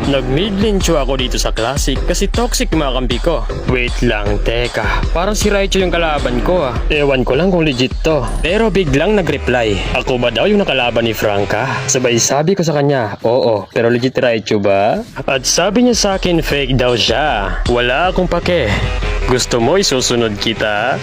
Nag-mid lane Chu ako dito sa Classic kasi toxic yung mga kampi ko. Wait lang, teka. Parang si Raichu yung kalaban ko ah. Ewan ko lang kung legit to. Pero biglang nag-reply. Ako ba daw yung nakalaban ni Franca? Sabay sabi ko sa kanya, oo, pero legit Raichu ba? At sabi niya sa akin fake daw siya. Wala akong pake. Gusto mo isusunod kita?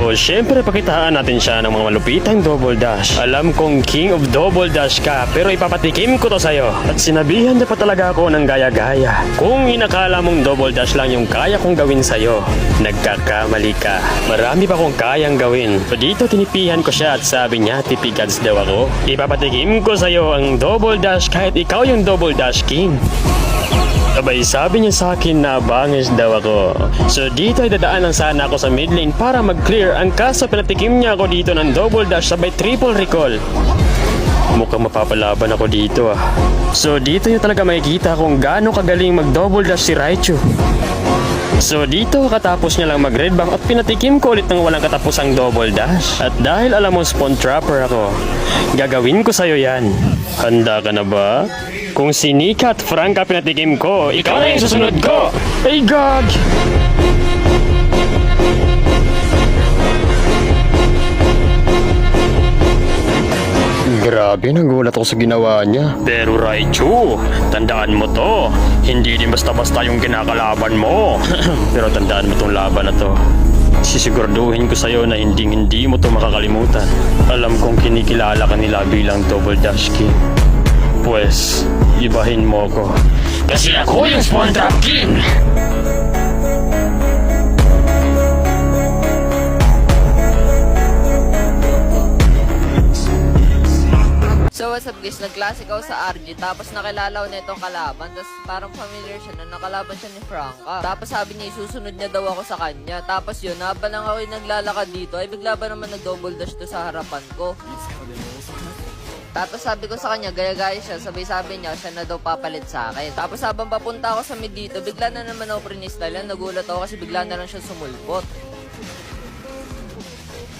O syempre pakitaan natin siya ng mga malupitang double dash. Alam kong king of double dash ka pero ipapatikim ko to sa'yo. At sinabihan niya pa talaga ako ng gaya-gaya. Kung inakala mong double dash lang yung kaya kong gawin sa'yo, nagkakamali ka. Marami pa kong kayang gawin. So dito tinipihan ko siya at sabi niya tipigads daw ako. Ipapatikim ko sa'yo ang double dash kahit ikaw yung double dash king. Sabay sabi niya sa akin na bangis daw ako. So dito ay dadaanan sana ako sa mid lane para mag-clear. Ang kaso pinatikim niya ako dito ng double dash sabay triple recall. Mukhang mapapalaban ako dito ah. So dito yung talaga makikita kung gaano kagaling mag-double dash si Raichu. So dito katapos niya lang mag-red buff at pinatikim ko ulit ng walang katapusang double dash. At dahil alam mo spawn trapper ako, gagawin ko sa'yo yan. Handa ka na ba? Kung si Nika at Franca pinatikim ko, ikaw na yung susunod ko! Ay God! Grabe, nagulat ako sa ginawa niya. Pero Raichu, tandaan mo to. Hindi din basta-basta yung kinakalaban mo. Pero tandaan mo tong laban na to. Sisiguraduhin ko sa'yo na hindi mo to makakalimutan. Alam kong kinikilala ka nila bilang double dash king. Pues, ibahin mo ko. Kasi ako yung spawn trap king! So what's up guys, nag-classic ako sa RG tapos nakilala ko na itong kalaban tapos parang familiar siya na nakalaban siya ni Franca. Tapos sabi niya isusunod niya daw ako sa kanya. Tapos yun, habang lang ako yung naglalakad dito ay bigla ba naman nag-double dash to sa harapan ko. Tapos sabi ko sa kanya, gaya-gaya siya, sabi niya, siya na daw papalit sa akin. Tapos habang papunta ako sa mid dito, bigla na naman ako pre-install yan, nagulat ako kasi bigla na lang siya sumulpot.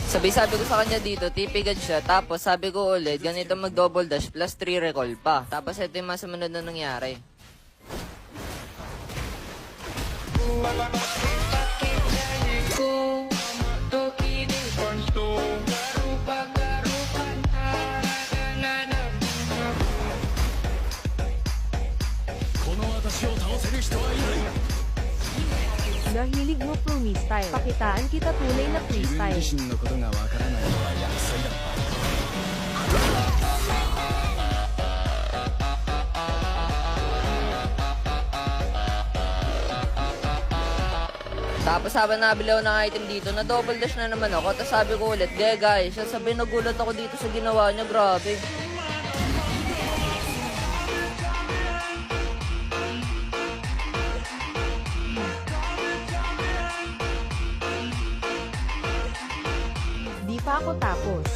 Sabi ko sa kanya dito, tipigan siya, tapos sabi ko ulit, ganito mag-double dash plus 3 recall pa. Tapos ito yung masamunod na nangyari. Nahilig mo freestyle. Pakitaan kita tunay na freestyle. Tapos habang nabili ako ng item dito, na double dash na naman ako. Tapos sabi ko ulit, guys, sabi nagulat ako dito sa ginawa niya, grabe. Di pa ako tapos.